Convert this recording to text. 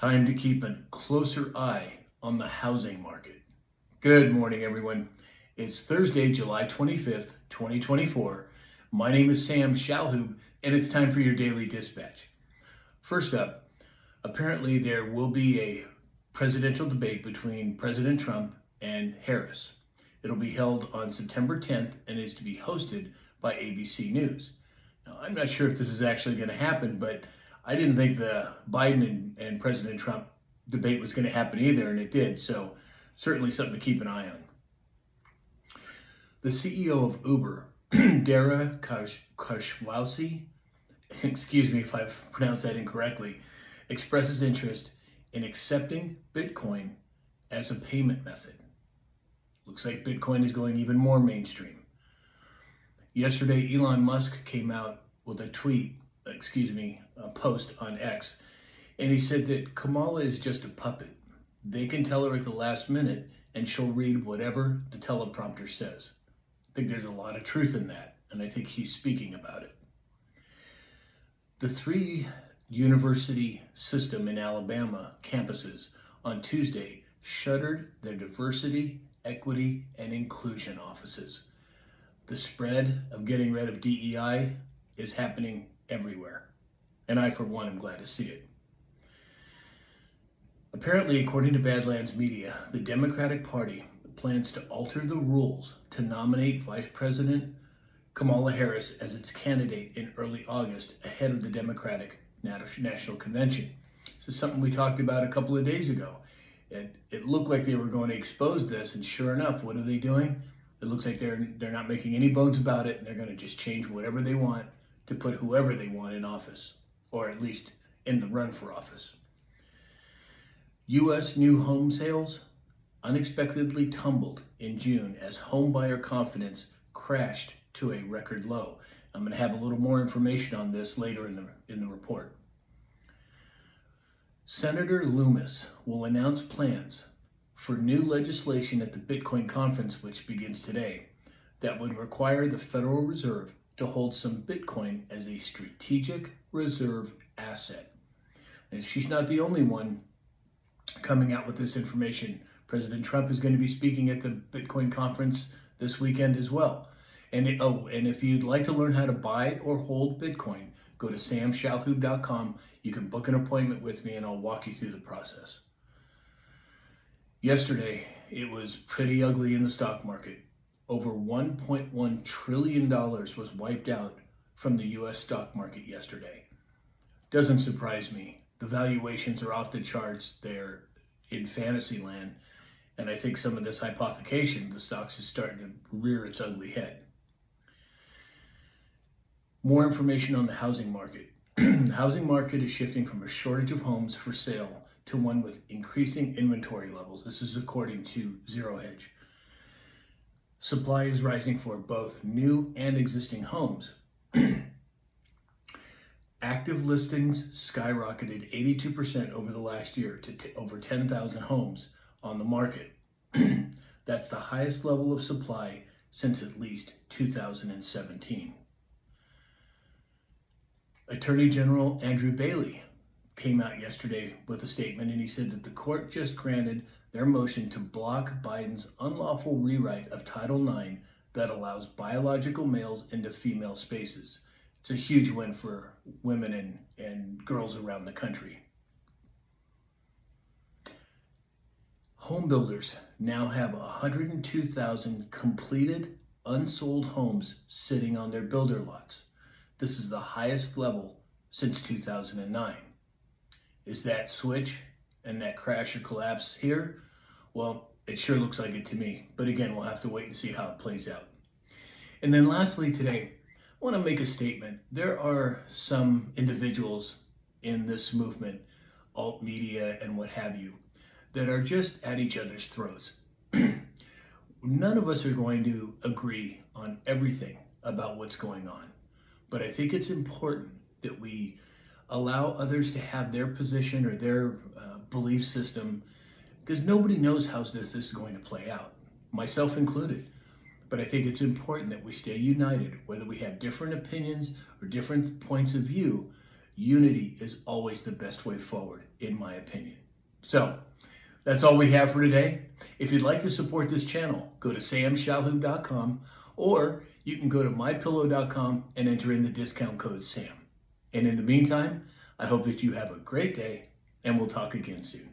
Time to keep a closer eye on the housing market. Good morning, everyone. It's Thursday, July 25th, 2024. My name is Sam Shalhoub, and it's time for your daily dispatch. First up, apparently there will be a presidential debate between President Trump and Harris. It'll be held on September 10th and is to be hosted by ABC News. Now, I'm not sure if this is actually going to happen, but I didn't think the Biden and President Trump debate was going to happen either, and it did. So certainly something to keep an eye on. The CEO of Uber, Dara Khosrowshahi, excuse me if I've pronounced that incorrectly, expresses interest in accepting Bitcoin as a payment method. Looks like Bitcoin is going even more mainstream. Yesterday, Elon Musk came out with a post on X, and he said that Kamala is just a puppet. They can tell her at the last minute, and she'll read whatever the teleprompter says. I think there's a lot of truth in that, and I think he's speaking about it. The 3 university system in Alabama campuses on Tuesday shuttered their diversity, equity, and inclusion offices. The spread of getting rid of DEI is happening everywhere, and I, for one, am glad to see it. Apparently, according to Badlands Media, the Democratic Party plans to alter the rules to nominate Vice President Kamala Harris as its candidate in early August ahead of the Democratic National Convention. This is something we talked about a couple of days ago. It looked like they were going to expose this, and sure enough, what are they doing? It looks like they're not making any bones about it, and they're going to just change whatever they want to put whoever they want in office, or at least in the run for office. U.S. new home sales unexpectedly tumbled in June as home buyer confidence crashed to a record low. I'm going to have a little more information on this later in the report. Senator Loomis will announce plans for new legislation at the Bitcoin conference, which begins today, that would require the Federal Reserve to hold some Bitcoin as a strategic reserve asset. And she's not the only one coming out with this information. President Trump is going to be speaking at the Bitcoin conference this weekend as well. And if you'd like to learn how to buy or hold Bitcoin, go to samshalhoub.com. You can book an appointment with me and I'll walk you through the process. Yesterday, it was pretty ugly in the stock market. Over $1.1 trillion was wiped out from the U.S. stock market yesterday. Doesn't surprise me. The valuations are off the charts. They're in fantasy land. And I think some of this hypothecation, the stocks is starting to rear its ugly head. More information on the housing market. The housing market is shifting from a shortage of homes for sale to one with increasing inventory levels. This is according to Zero Hedge. Supply is rising for both new and existing homes. Active listings skyrocketed 82% over the last year to over 10,000 homes on the market. That's the highest level of supply since at least 2017. Attorney General Andrew Bailey came out yesterday with a statement, and he said that the court just granted their motion to block Biden's unlawful rewrite of Title IX that allows biological males into female spaces. It's a huge win for women and girls around the country. Home builders now have 102,000 completed unsold homes sitting on their builder lots. This is the highest level since 2009. Is that switch and that crash or collapse here? Well, it sure looks like it to me. But again, we'll have to wait and see how it plays out. And then lastly today, I want to make a statement. There are some individuals in this movement, alt media and what have you, that are just at each other's throats. None of us are going to agree on everything about what's going on. But I think it's important that we allow others to have their position or their belief system, because nobody knows how this is going to play out, myself included. But I think it's important that we stay united, whether we have different opinions or different points of view. unity is always the best way forward, in my opinion. So, that's all we have for today. If you'd like to support this channel, go to samshalhoub.com, or you can go to mypillow.com and enter in the discount code SAM. And in the meantime, I hope that you have a great day, and we'll talk again soon.